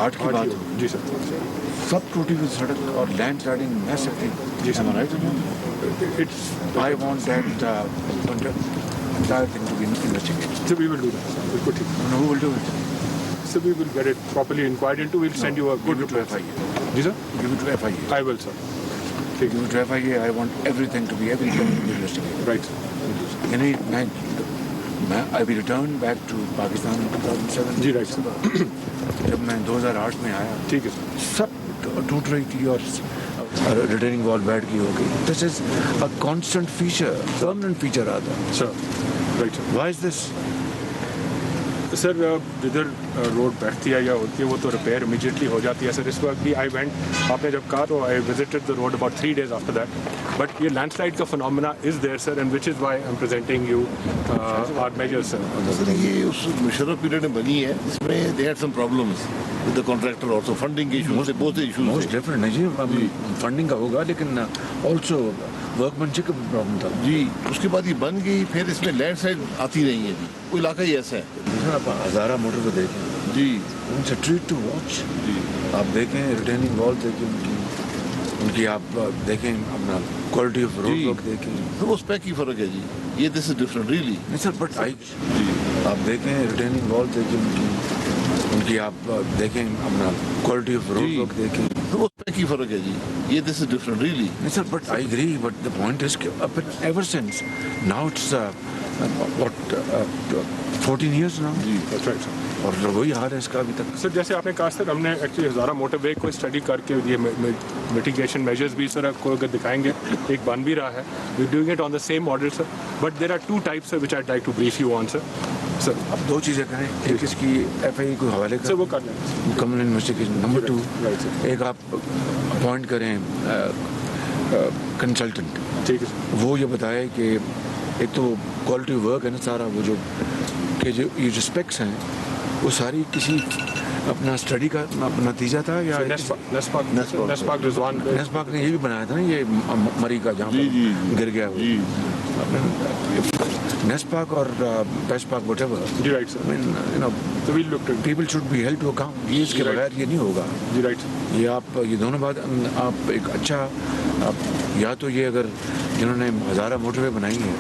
8 की बात हो जी सर, सब टूटी हुई सड़क और लैंड स्लाइडिंग मैसिव थी जी sir. Right It's I want that entire thing to be investigated. so we will do that. Sir. बिल्कुल ठीक. And who will do it? So we will get it properly inquired into. We'll send you a good Give it to report. FIA. जी sir, Give it to FIA. I will sir. Give it to FIA. I want everything to be investigated. Right. यानी मैं I will return back to Pakistan in 2007. Ji right sir. जब मैं 2008 में आया ठीक है sir. सब टूट रही थी और रिटेनिंग वॉल बैठ की हो गई. This is a constant feature, permanent feature आता है. Sir. Right sir. Why is this? Sir जिधर रोड बैठती है या होती है वो तो रिपेयर इमीडिएटली हो जाती है सर. इस वक्त भी आई वेंट, आपने जब कहा तो I visited the road about 3 days after that. But ये लैंडस्लाइड का phenomena is there sir, and which is why I am presenting you our measures sir. Sir ये उस मुशर्रफ पीरियड में बनी है, इसमें they had some problems with the contractor also, funding के issues से, बहुत से इश्यूज मोस्ट डेफिनेट नहीं जी, फंडिंग का होगा लेकिन ऑल्सो वर्कमैनशिप का प्रॉब्लम था जी. उसके बाद ये बन गई, फिर इसमें लैंडस्लाइड आती रही है जी. वो इलाका ही ऐसा है सर. आप हज़ारा मोटर को देखें जी. उनसे ट्रीट टू वॉच जी आप देखें, रिटेनिंग वॉल देखें उनकी आप देखें, अपना क्वालिटी ऑफ रोड जी. वर्क देखें. तो वो स्पेक की फर्क है जी. ये दिस इज डिफरेंट रियली नहीं सर, बट आई जी. आप देखें, रिटेनिंग वॉल देखें उनकी आप देखें, अपना क्वालिटी ऑफ रोड जी. वर्क देखें. तो वो स्पेक की फर्क है जी. ये दिस इज डिफरेंट रियली नहीं sir, but I agree, but the point is ever since now it's what 14 years now ji right sir. और वही हाल है इसका अभी तक. सर जैसे आपने कहा सर, हमने एक्चुअली हज़ारा मोटरवे को स्टडी करके ये मिटिगेशन मेजर्स भी सर आपको अगर दिखाएंगे, एक बन भी रहा है. We doing it on the same model sir, but there are 2 types which I like to brief you on sir. Sir अब 2 चीज़ें करें, एक इसकी FIA को हवाले सर कर वो कर लें. मुकम्मल इन्वेस्टिगेशन. Number 2 right sir. एक आप अपॉइंट करें कंसल्टेंट, ठीक है सर. वो ये बताए कि एक तो क्वालिटी वर्क है ना सारा, वो जो कि जो ये जो स्पेक्स हैं वो सारी किसी अपना स्टडी का नतीजा था या नेस्पाक रिजवान नेस्पाक ने ये भी बनाया था ना, ये मरी का जहाँ जी जी पर गिर गया वो. जी. नेस्पाक और पेस्पाक व्हाटएवर. जी right sir. I mean, you know, तो we looked it. people should be held to account. ये इसके Right. बगैर ये नहीं होगा. जी राइट सर. ये आप ये दोनों बात आप एक अच्छा आप, या तो ये अगर जिन्होंने हज़ारा मोटरवे बनाई है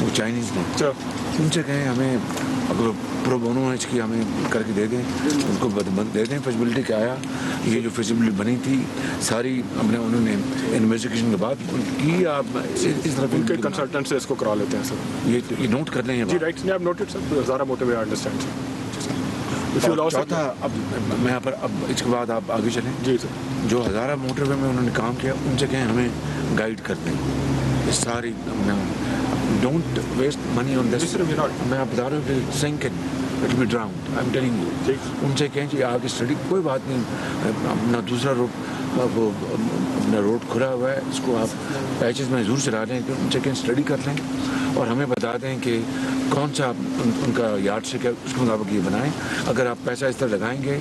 वो चाइनीज़ ने, सर उनसे कहें हमें अगर प्रो बोनो है इसकी हमें करके दे दें, उनको दे दें फिजिबिलिटी क्या आया. ये जो फिजिबिलिटी बनी थी सारी हमने उन्होंने इन्वेस्टिगेशन के बाद की. आप इस तरफ उनके कंसल्टेंट से इसको करा लेते हैं सर. ये नोट कर लें ये जी बात. Right. I have noted sir. Hazara motorway I understand sir. और चौथा, अब मैं यहाँ पर अब इसके बाद आप आगे चलें. जी सर. जो हज़ारा मोटरवे में उन्होंने काम किया उनसे कहें हमें गाइड कर दें. ये सारी don't waste money on this. मैं आप बता रहा हूँ कि sink it will be drowned. I am telling you. उनसे कहें कि आगे स्टडी कोई बात नहीं, अपना दूसरा रोड वो अपना रोड खुला हुआ है, इसको आप पैचेस में ज़रूर चला लें. उनसे कहें स्टडी कर लें और हमें बता दें कि कौन सा उनका यार्ड से क्या उसके मुताबिक ये बनाएं. अगर आप पैसा इस तरह लगाएंगे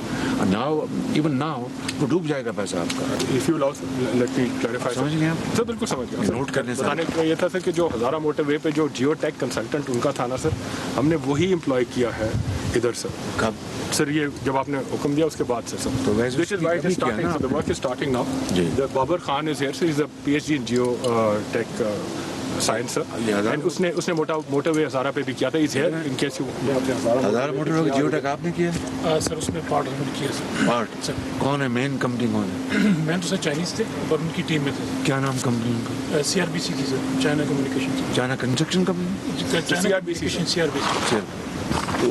नाउ इवन नाउ वो डूब जाएगा पैसा आपका. If you let me clarify. समझ गए आप? सर बिल्कुल समझ गया. नोट कर लें सर. बताने का ये था सर कि जो हज़ारा मोटरवे पे जो जियोटेक कंसल्टेंट उनका था ना सर, हमने वही एम्प्लॉय किया है इधर सर. कब सर ये जब आपने हुक्म दिया उसके बाद से सर. तो वैसे this is why it is starting. The work is starting now. जी. The Babar Khan is here. Sir is a PhD in geotech science sir. And उसने मोटरवे हज़ारा पे भी किया था. Is here in case you. Hazara motorway geotech आपने किया sir उसमें part हमने किया सर. पार्ट सर कौन है मेन कंपनी कौन है? मैं तो सर चाइनीज़ थे और उनकी टीम में थे. क्या नाम कंपनी उनका? CRBC की sir, China communication. China construction company. CRBC. तो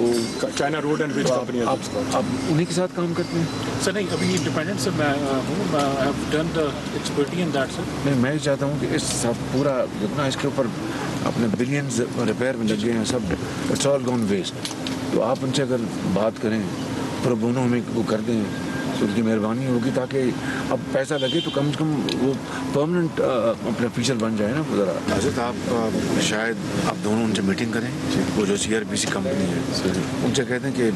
China road and bridge company. आप उन्हीं के साथ काम करते हैं? सर नहीं, अभी इंडिपेंडेंट सर मैं हूँ. I have done the expertise in that sir. नहीं, मैं चाहता हूँ कि इस सब पूरा जितना इसके ऊपर अपने बिलियंस रिपेयर में लगे हैं सब, इट्स ऑल गॉन वेस्ट. तो आप उनसे अगर बात करें प्रो बोनो हमें वो कर दें तो उनकी मेहरबानी होगी, ताकि अब पैसा लगे तो कम से कम वो परमानेंट अपना फीचर बन जाए ना. ज़रा हज़रत आप शायद आप दोनों उनसे मीटिंग करें, वो जो CRBC कंपनी है उनसे कहते हैं कि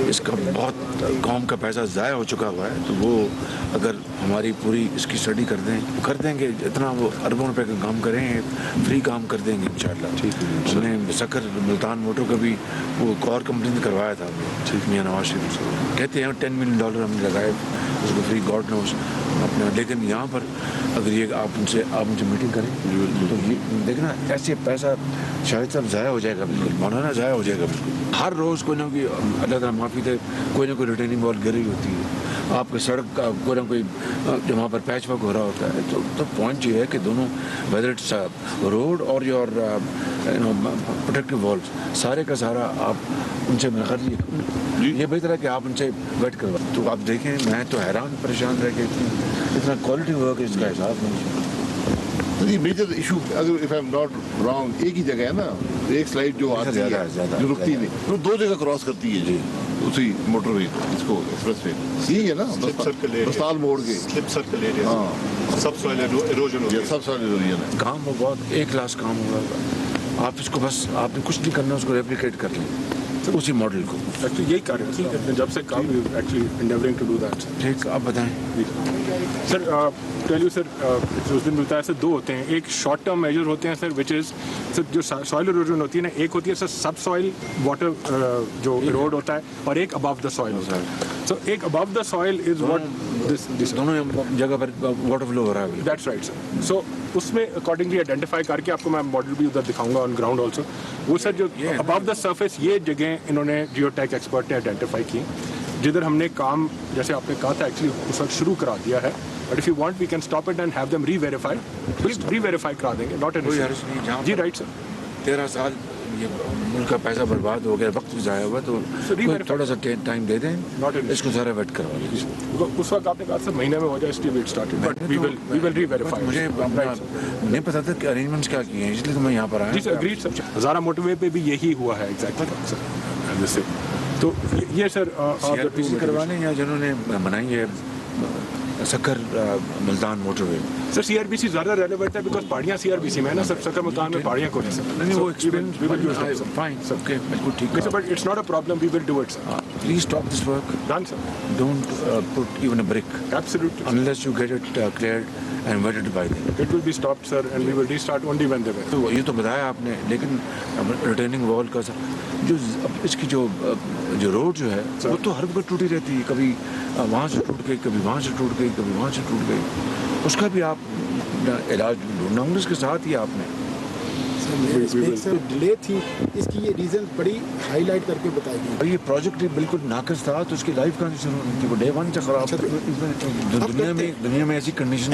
اس کا بہت قوم کا پیسہ ضائع ہو چکا ہوا ہے. تو وہ اگر ہماری پوری اس کی اسٹڈی کر دیں گے اتنا وہ اربوں روپے کا کام کریں گے, فری کام کر دیں گے انشاءاللہ. ہم نے سکر ملتان موٹر کا بھی وہ کور کمپنی نے کروایا تھا میاں نواز شریف سے. کہتے ہیں $10 ملین ہم نے لگائے اس کو فری, گاڈ نوز اپنا. لیکن یہاں پر اگر یہ آپ ان سے میٹنگ کریں تو یہ دیکھنا ایسے پیسہ شاہد صاحب ضائع ہو جائے گا, بالکل مولانا ضائع ہو جائے گا بالکل. ہر روز کوئی نہ کوئی, اللہ تعالیٰ معافی دے, کوئی نہ کوئی ریٹرننگ وال گر رہی ہوتی ہے. آپ کے سڑک کا کوئی نہ کوئی جو وہاں پر پیچ ورک ہو رہا ہوتا ہے. تو پوائنٹ یہ ہے کہ دونوں ویدر اٹس روڈ اور یور پروٹیکٹیو والز, سارے کا سارا آپ ان سے یہ بہتر ہے کہ آپ ان سے ویٹ کروائیں. تو آپ دیکھیں میں تو حیران پریشان رہ کے اتنا کوالٹی ورک ہے اس کا حساب نہیں. یہ میجر ایشو اگر if I am not wrong ایک ہی جگہ ہے نا, ایک سلائڈ جو آتی ہے جو رکتی نہیں, وہ 2 جگہ کراس کرتی ہے جی اسی موٹر وے اس کو ایکسپریس وے. یہی ہے نا بستال موڑ کے سلپ سرکل ایریا. ہاں, سب سوائل ایروژن ہو گیا, سب سارے ایروژن ہے. کام وہ بہت ایک کلاس کام ہوگا. آپ اس کو بس آپ نے کچھ نہیں کرنا, اس کو ریپلیکیٹ کر لیں اسی ماڈل کو. ایکچولی یہی کر رہے ہیں جب سے کام actually endeavouring to do that. ٹھیک, آپ بتائیں سر. ٹیل یو سر, اس دن ملتا ہے سر 2 ہوتے ہیں. ایک شارٹ ٹرم میجر ہوتے ہیں سر وچ از سر جو سوائل ایروژن ہوتی ہے نا, ایک ہوتی ہے سر سب سوائل واٹر جو ایروڈ ہوتا ہے, اور ایک ابو دا سوائل ہوتا ہے. سو ایک ابو دا سوائل از واٹ دس دونوں جگہ پر واٹر فلو ہو رہا ہے. That's right sir. سو اس میں اکارڈنگلی آئیڈینٹیفائی کر کے آپ کو میں ماڈل بھی ادھر دکھاؤں گا آن گراؤنڈ آلسو. وہ سر جو ابو دا سرفیس یہ جگہیں انہوں نے جیو ٹیک ایکسپرٹ نے آئیڈینٹیفائی کی, جدھر ہم نے کام جیسے آپ نے کہا تھا ایکچولی اس وقت شروع کرا دیا ہے. But if you want we can stop it and have them reverify کرا دیں گے. Not an issue. جی رائٹ سر. 13 سال یہ ملک کا پیسہ برباد ہو گیا, وقت بھی ضائع ہوا, تو تھوڑا سا ٹائم دے دیں, اس کو ذرا ویٹ کروا لیں. اس وقت آپ نے کہا سر مہینے میں ہو جائے, still wait started, but we will reverify. مجھے نہیں پتا تھا کہ ارینجمنٹس کیا کیے ہیں, اس لیے تو میں یہاں پر آیا. جی سر, اگریڈ سر. ہزارہ موٹر وے پہ بھی یہی ہوا ہے ایگزیکٹلی سر. تو یہ سر CRPC کروا لیں یا جنہوں نے بنائی ہے سکر ملتان موٹر وے. سر CRPC زیادہ ریلیونٹ ہے بیکاز پہاڑیاں CRPC میں ہے نا سر. سکر ملتان میں پہاڑیاں کوئی نہیں سر. نہیں وہ ایکسپیرینس فائن سب کے بالکل ٹھیک ہے, but it's not a problem. We will do it sir. Please stop this work. Done sir. Don't put even a brake absolutely unless you get it cleared and vetted by them. It will be stopped sir and we will restart only when they were. تو یہ تو بتایا آپ نے, لیکن returning وال کا جو اس کی جو روڈ جو ہے وہ تو ہر وقت ٹوٹی رہتی ہے. کبھی وہاں سے ٹوٹ گئی, کبھی وہاں سے ٹوٹ گئی, کبھی وہاں سے ٹوٹ گئی. اس کا بھی آپ علاج ڈھونڈنا ہوں اس کے ساتھ ہی آپ نے. سر ڈیلے تھی, اس کی یہ ریزن بڑی ہائی لائٹ کر کے بتائی گئی. اور یہ پروجیکٹ بالکل ناقص تھا, تو اس کی لائف کہاں سے شروع ہوئی تھی, وہ ڈے 1 سے خراب تھا. دنیا میں ایسی کنڈیشن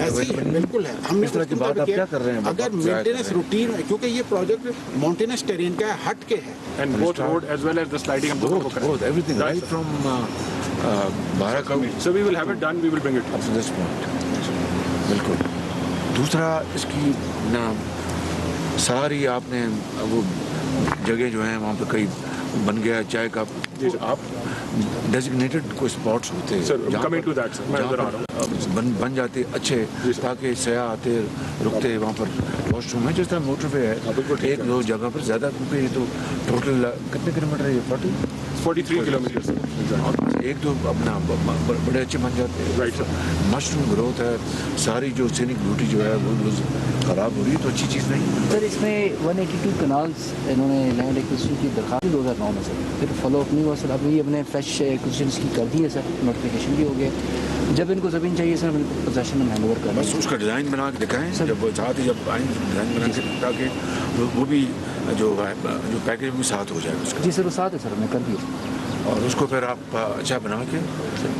بالکل ہے. ہم اس طرح کی بات آپ کیا کر رہے ہیں. اگر مینٹیننس روٹین میں, کیونکہ یہ پروجیکٹ ماؤنٹینس ٹیرین کا ہے, ہٹ کے ہے, and both road as well as the sliding ہم دونوں کو کریں. both everything right from Barakow. So we will have it done, we will bring it up to this point. بالکل. دوسرا اس کی نا ساری آپ نے وہ جگہ جو ہیں وہاں پہ کئی بن گیا چائے کا, آپ ڈیزگنیٹڈ کوئی اسپاٹس ہوتے ہیں بن جاتے اچھے, تاکہ سیاح آتے رکتے وہاں پر واش روم ہے. جس طرح موٹر وے ہے 1-2 جگہ پر زیادہ, کیونکہ یہ تو ٹوٹل کتنے کلو میٹر ہے یہ 43 کلومیٹر. 1-2 اپنا بڑے اچھے بن جاتے ہیں. Right sir. مشروم گروتھ ہے, ساری جو سینک بیوٹی جو ہے وہ خراب ہو رہی ہے, تو اچھی چیز نہیں. سر اس میں 182 کنالس انہوں نے لینڈ ایکوزیشن کی درخواست 2009 میں سر, پھر فالو اپ نہیں ہوا سر. ابھی اپنے فریش ایکوزیشنس کی کر دی ہے سر, نوٹیفیکیشن بھی ہو گیا. جب ان کو زمین چاہیے سر ان کو پوزیشن میں ہینڈ اوور کرنا. بس اس کا ڈیزائن بنا کے دکھائیں جب وہ چاہتے, جب آئیں ڈیزائن بنا کے, تاکہ وہ بھی جو پیکیج بھی ساتھ ہو جائے اس کا. جی سر وہ ساتھ ہے سر, ہم نے کر دیا. اور اس کو پھر آپ اچھا بنا کے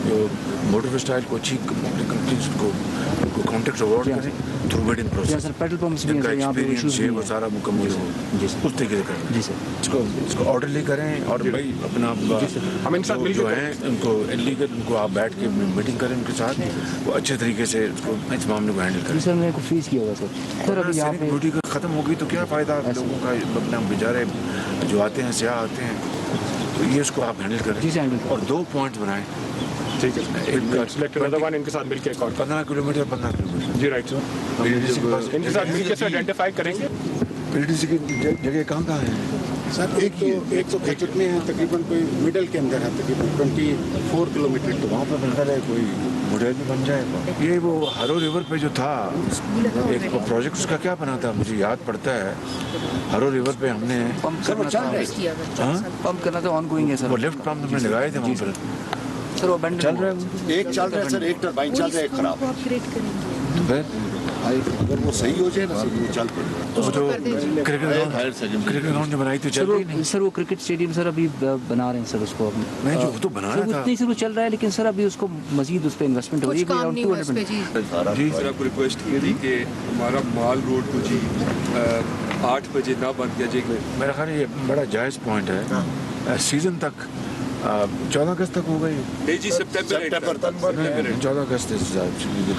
جو موٹر اسٹائل کو اچھی کمپنیز کو کانٹیکٹ اوارڈ کریں تھرو ویڈنگ پروسیس. سر پیٹرول پمپس بھی ہیں یہاں پہ ایشوز ہے, وہ سارا مکمل ہو اس طریقے سے کریں. جی سر. اس کو آرڈرلی کریں, اور بھائی اپنا ہم ان ساتھ جو ہیں ان کو انلیگل ان کو آپ بیٹھ کے میٹنگ کریں ان کے ساتھ, وہ اچھے طریقے سے اس معاملے کو ہینڈل کریں. سر میں کو فیس کیا ہوگا سر. ابھی یہاں پہ ڈیوٹی ختم ہو گئی تو کیا فائدہ لوگوں کا, اپنا بیچارے جو آتے ہیں سیاح آتے ہیں, تو یہ اس کو آپ ہینڈل کریں. اور 2 پوائنٹس بنائیں. ٹھیک ہے, ان کے ساتھ مل کے 15 کلومیٹر 15 کلومیٹر. جی رائٹ سر. ان کے ساتھ مل کے آئیڈینٹیفائی کریں گے PDC کی جگہ کہاں ہیں. सर एक ही है। एक तो खचट में है तकरीबन कोई मिडल के अंदर है तकरीबन 24 किलोमीटर तो वहाँ पर मेरे ख्याल है कोई मॉडल भी बन जाएगा। ये वो हरो रिवर पे जो था एक प्रोजेक्ट, उसका क्या बना था मुझे याद पड़ता है। हरो रिवर पे हमने पंप करना था, पंप करना था, ऑन गोइंग है सर। वो लिफ्ट पंप हमने लगाए थे वहाँ पर, सर वो abandoned चल रहा हुआ। है। एक चल रहा है सर, एक टरबाइन चल रहा है, एक खराब है। तो फिर अगर वो सही हो जाए ना सर, वो चल पड़ेगा। वो जो क्रिकेट हायर सेकेंडरी ग्राउंड जो बनाई थी सर चल रही नहीं। सर वो क्रिकेट स्टेडियम सर अभी बना रहे हैं सर उसको अभी। नहीं जो वो तो बनाया सर वो था इतनी सर वो चल रहा है, लेकिन सर अभी उसको मजीद उस पर इन्वेस्टमेंट हो रही है। कुछ काम नहीं हुआ इस पे जी। जी। सर आपको रिक्वेस्ट की थी कि हमारा माल रोड को जी 8 बजे ना बंद किया जाए। मेरा ख्याल है ये बड़ा जायज़ पॉइंट है। सीजन तक 14 अगस्त तक हो गई। नहीं जी, सितंबर तक। 14 अगस्त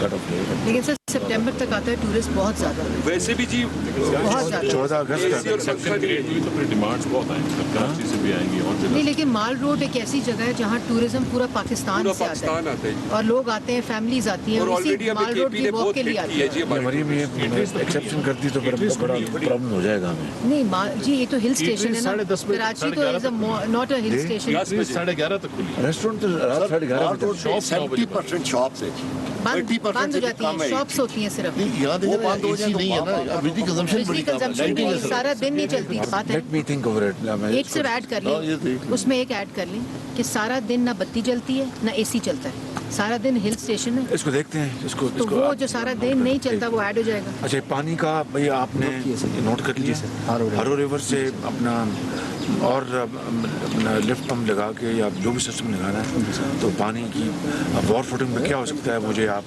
कट ऑफ डेट। लेकिन सर सितंबर तक आता है टूरिस्ट बहुत ज्यादा, वैसे भी जी बहुत ज्यादा। 14 अगस्त एसी और पंखा नहीं। तो फिर डिमांड्स बहुत आएंगी, कराची से भी आएंगी और नहीं, लेकिन माल रोड एक ऐसी जगह है जहाँ टूरिज्म पूरा पाकिस्तान पूरा से आता पाकिस्तान है आता है और लोग आते हैं, फैमिलीज आती हैं और और ऑलरेडी इसी हमें माल रोड केपी की ने वॉक बहुत के लिए हिट आते की है हैं। जी हमारे। मरी में एक्सेप्शन करती तो फिर बड़ा प्रॉब्लम हो जाएगा हमें। नहीं जी, ये तो हिल स्टेशन है ना, 10:30 बजे, कराची तो is not a hill station. 11:30 तक खुली। रेस्टोरेंट तो रात 11:30 बजे तक। 70% शॉप्स है, बंद 30% हो जाती कम हैं, है। शॉप्स होती हैं सिर्फ। नहीं यहाँ देखिए बंद हो जाए तो नहीं है ना, बिजली कंजम्पशन बिजली बड़ी कम है, कंजम्पशन 90% सारा दिन नहीं चलती, बात है। Let me think over it. एक सिर्फ ऐड कर हाँ, ये लें, देख उसमें एक ऐड कर लें कि सारा दिन ना बत्ती जलती है ना एसी चलता है, सारा दिन हिल स्टेशन है, इसको देखते हैं इसको तो इसको वो आप- जो सारा दिन नहीं चलता वो ऐड हो जाएगा। अच्छा पानी का भैया आपने नोट कर लिया हरो रिवर से अपना और अपना लिफ्ट पंप लगा के या जो भी सिस्टम लगाना है तो पानी की वॉर फुटिंग में क्या हो सकता है मुझे आप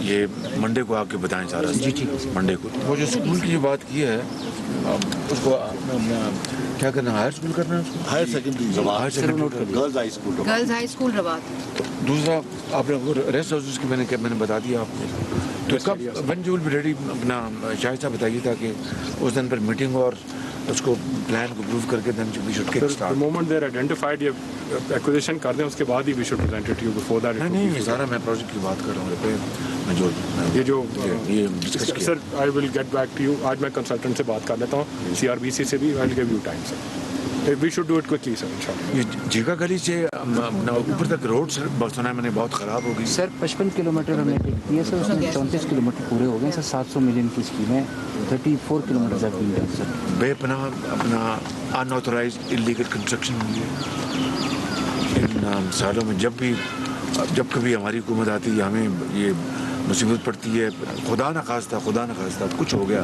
ये मंडे को आके बताएं सारा। जी ठीक है मंडे को। वो जो स्कूल की जो बात की है उसको क्या करना है, हायर स्कूल करना है उसको, higher secondary higher secondary. Girls high school. Girls high school Rawat. दूसरा आपने वो रेस्ट हाउसेस की मैंने बता दिया आपको, तो कब one you will be ready अपना शायद साहब बताइए ताकि उस दिन पर मीटिंग और उसको प्लान को प्रूव करके then we should kick The start. moment they're identified, ये acquisition कर दें, उसके बाद ही we should present it to you. Before that, it would नहीं be- ये सारा मैं प्रोजेक्ट की बात कर रहा हूँ रिपेयर में जो ये जो ये डिस्कस किया। Sir I will get back to you. आज मैं कंसल्टेंट से बात कर लेता हूँ, CRBC से भी। I will give you time sir, we should do it quickly sir इंशाल्लाह। ये जीका गली से अपना ऊपर तक रोड सुना है मैंने बहुत ख़राब हो गई। सर 55 किलोमीटर हमने टिक किया सर, उसमें 34 किलोमीटर पूरे हो गए सर। 700 मिलियन की स्कीम है, 34 किलोमीटर तक भी है सर। बेपनाह अपना अनऑथराइज इलीगल कंस्ट्रक्शन हुई है इन सालों में। जब कभी हमारी हुकूमत आती है हमें ये मुसीबत पड़ती है, खुदा न खास्ता कुछ हो गया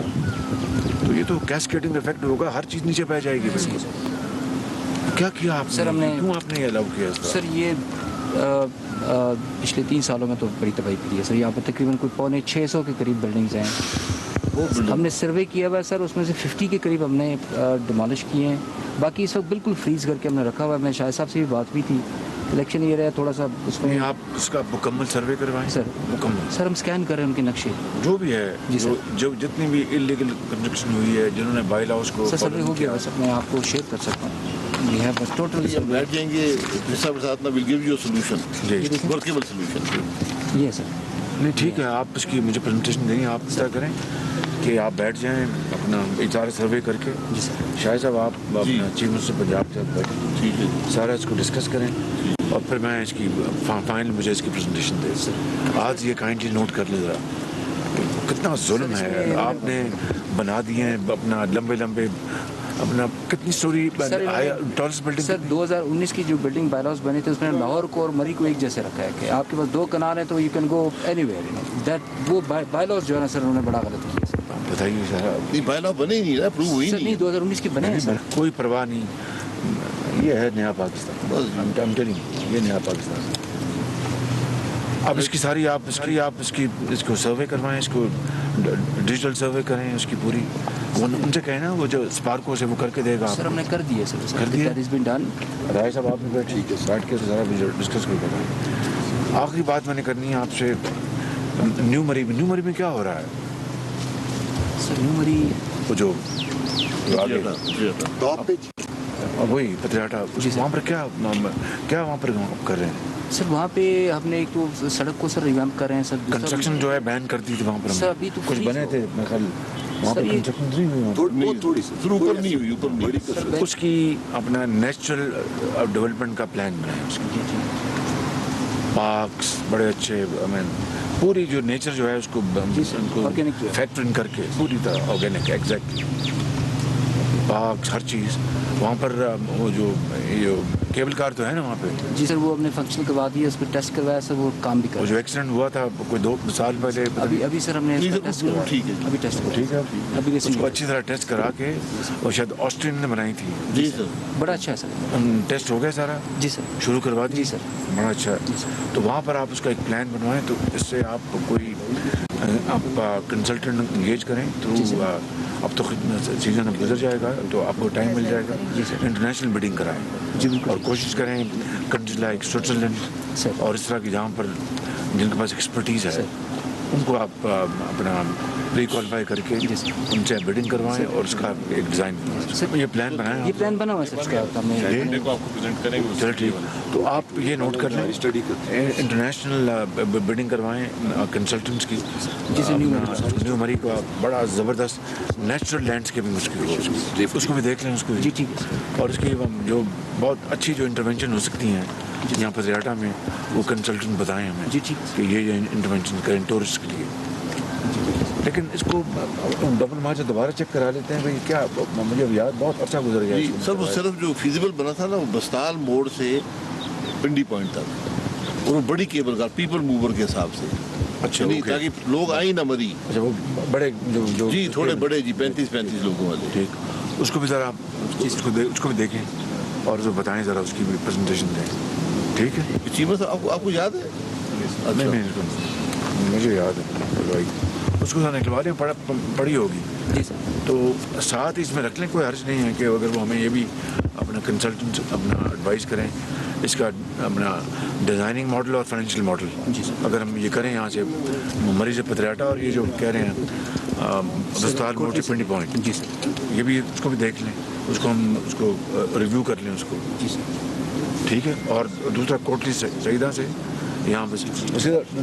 तो ये तो कैस्केडिंग इफेक्ट होगा, हर चीज़ नीचे बह जाएगी। बस क्या किया आपने सर, हमने- क्यों आपने ये अलाउ किया इसका? सर ये पिछले 3 सालों में तो बड़ी तबाही की है सर। यहाँ पर तकरीबन कोई 650 के करीब बिल्डिंग्स हैं। वो हमने सर्वे किया हुआ है सर, उसमें से 50 के करीब हमने डिमोलिश किए हैं, बाकी सब बिल्कुल फ्रीज करके हमने रखा हुआ है। मैं शायद साहब से भी बात भी थी, इलेक्शन ये रहा थोड़ा सा उसमें। नहीं आप उसका मुकम्मल सर्वे करवाएं सर मुकम्मल सर हम स्कैन कर रहे हैं उनके नक्शे। जो भी है जी सर। जो जितनी भी इलीगल कंस्ट्रक्शन हुई है जिन्होंने बाई लॉज को सर सर्वे हो गया सर, मैं आपको शेयर कर सकता हूँ। वी हैव बस टोटल जब बैठ जाएंगे साहब के साथ ना, विल गिव यू सोल्यूशन, जी। Workable solution. ये सर। नहीं ठीक है, आप इसकी मुझे प्रेजेंटेशन देंगे, आप इस तरह करें कि आप बैठ जाएं अपना इजारा सर्वे करके। जी सर। शायद साहब आप अपना चीफ मिनिस्टर पंजाब से बैठें, ठीक है सारा इसको डिस्कस करें और फिर मैं इसकी फाइनल मुझे इसकी प्रेजेंटेशन दें। आज ये काइंडली नोट कर ले ज़रा कितना जुल्म है, आपने बना दिए हैं अपना लंबे अपना कितनी स्टोरी टॉलेस्ट बिल्डिंग। सर 2019 की जो बिल्डिंग बायलॉज बने थे उसमें लाहौर को और मरी को एक जैसे रखा है कि आपके पास 2 कनाल है तो you can go anywhere. That वो बायलॉज जो है ना सर उन्होंने बड़ा गलत किया सर। बताइए सर। नहीं बायलॉ बने ही नहीं ना, प्रूव हुई सर नहीं नहीं 2019 के बने हैं सर। कोई परवाह नहीं, ये है नया पाकिस्तान, बस। ये नया पाकिस्तान। अब इसकी सारी आप इसको सर्वे करवाएं, इसको डिजिटल सर्वे करें उसकी पूरी। उनसे कहें ना वो जो स्पार्को से वो करके देगा सर हमने कर दिया सर, कर दिया? That is been done. Rai साहब आपने बैठ के सारा डिस्कस कर। आखिरी बात मैंने करनी है आपसे, न्यू मरी में क्या हो रहा है? सर न्यू मरी वो जो आगे टॉप पे वही पतियाटा वहाँ पर क्या वहाँ पर कर रहे हैं? سر وہاں پہ ہم نے ایک تو سڑک کو سر ریویمپ کر رہے ہیں سر. کنسٹرکشن جو ہے بین کر دی تھی وہاں پر سر ابھی تو کچھ بنے تھے میں خیال وہاں پر کنسٹرکشن نہیں ہوئی وہاں بہت تھوڑی سی اوپر نہیں ہوئی اوپر نہیں. اس کی اپنا نیچرل ڈیولپمنٹ کا پلان بنایا اس کی پارکس بڑے اچھے پوری جو نیچر جو ہے اس کو فیکٹرنگ کر کے پوری طرح آرگینک ایگزیکٹلی پارکس ہر چیز وہاں پر وہ جو کیبل کار تو ہے نا وہاں پہ. جی سر وہ ہم نے فنکشن کروا دیا اس پہ ٹیسٹ کروایا سر وہ کام بھی وہ جو ایکسیڈنٹ ہوا تھا کوئی 2 سال پہلے ابھی سر ہم نے ٹیسٹ کروایا. ٹھیک ہے ابھی ٹیسٹ ٹھیک ہے ابھی اس کو اچھی طرح ٹیسٹ کرا کے اور شاید آسٹرین نے بنائی تھی. جی سر بڑا اچھا ہے سر. ٹیسٹ ہو گیا سارا جی سر شروع کروا دی. جی سر بڑا اچھا ہے. تو وہاں پر آپ اس کا ایک پلان بنوائیں تو اس سے آپ کوئی آپ کنسلٹنٹ انگیج کریں تو اب تو سیزن اب گزر جائے گا تو آپ کو ٹائم مل جائے گا. انٹرنیشنل بیڈنگ کرائیں اور کوشش کریں کنٹریز لائک سوئٹزرلینڈ اور اس طرح کی جہاں پر جن کے پاس ایکسپرٹیز ہے ان کو آپ اپنا پری کوالیفائی کر کے ان سے بیڈنگ کروائیں اور اس کا ایک ڈیزائن بنائیں. یہ پلان بنائیں. یہ پلان بنا ہوا ہے سر اس کا منڈے کو آپ کو پریزنٹ کریں گے. چلو ٹھیک. تو آپ یہ نوٹ کر لیں انٹرنیشنل بیڈنگ کروائیں کنسلٹنٹس کی. نیو مری کا بڑا زبردست نیچرل لینڈسکیپنگ اس کو بھی دیکھ لیں اس کو. جی ٹھیک ہے. اور اس کی جو بہت اچھی جو انٹرونشن ہو سکتی ہیں یہاں پر زیادہ میں وہ کنسلٹنٹ بتائیں ہمیں جی ٹھیک کہ یہ انٹرونشن کریں ٹورسٹ کے لیے. لیکن اس کو ڈبل مارچ دوبارہ چیک کرا لیتے ہیں بھائی کیا مجھے یاد بہت اچھا گزر گیا. سر وہ صرف جو فیزیبل بنا تھا نا وہ بستال موڑ سے پنڈی پوائنٹ تک اور وہ بڑی کیبل کار پیپل موور کے حساب سے. اچھا تاکہ لوگ آئیں نہ مری. اچھا وہ بڑے جو جی تھوڑے بڑے جی 35 لوگوں والے. ٹھیک. اس کو بھی ذرا اس کو بھی دیکھیں اور جو بتائیں ذرا اس کی بھی پریزنٹیشن دیں. ٹھیک ہے. چیمہ صاحب آپ کو یاد ہے؟ نہیں مجھے یاد ہے اس کو نکلوا لیں پڑی ہوگی. جی سر. تو ساتھ ہی اس میں رکھ لیں کوئی حرج نہیں ہے کہ اگر وہ ہمیں یہ بھی اپنا کنسلٹنٹ اپنا ایڈوائز کریں اس کا اپنا ڈیزائننگ ماڈل اور فائنینشیل ماڈل. جی سر. اگر ہم یہ کریں یہاں سے مری سے پتریاٹا اور یہ جو کہہ رہے ہیں بستار موٹی پنڈی پوائنٹ. جی سر. یہ بھی اس کو بھی دیکھ لیں اس کو ہم اس کو ریویو کر لیں اس کو. جی سر. ٹھیک ہے. اور دوسرا کوٹلی سعیدہ سے یہاں بس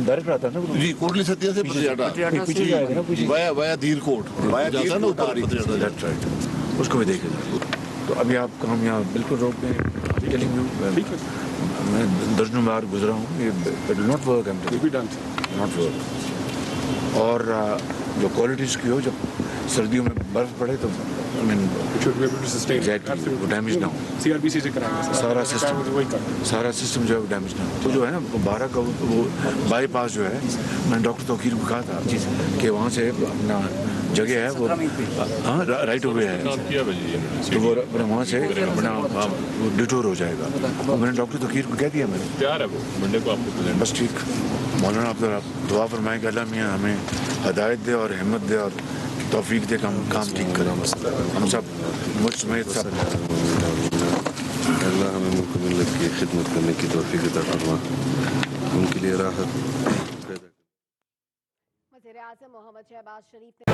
ڈائریکٹ آتا ہے نا جی کوٹلی ستیا سے پتریاٹا وایا دیر کوٹ جاتا ہے نا اوپر. اس کو بھی دیکھے جائے. تو ابھی آپ کام یہاں بالکل روک دیں. میں درجنوں بار گزرا ہوں. یہ ناٹ ورک ناٹ ورک. اور جو کوالٹیز کی ہو جب سردیوں میں برف پڑے تو ڈیمیج نہ ہو. سارا سسٹم جو ہے ڈیمیج نہ ہو. تو جو ہے نا 12 کا وہ بائی پاس جو ہے میں نے ڈاکٹر توقیر کو کہا تھا کہ وہاں سے اپنا جگہ ہے وہ ہاں رائٹ ہو گیا ہے تو وہ وہاں سے اپنا وہ ڈیٹور ہو جائے گا. میں نے ڈاکٹر توقیر کو کہہ دیا میں نے تیار ہے وہ منڈے کو آپ کو بس ٹھیک. مولانا آپ دعا فرمائیں کہ اللہ میاں ہمیں ہدایت دے اور ہمت دے اور توفیق دے کہ ہم کام ٹھیک کریں. ہم سب مجھ سمیت سب اللہ ہمیں ملک ملت کی خدمت کرنے کی توفیق عطا فرما. ان کے لیے راحت. وزیر اعظم محمد شہباز شریف نے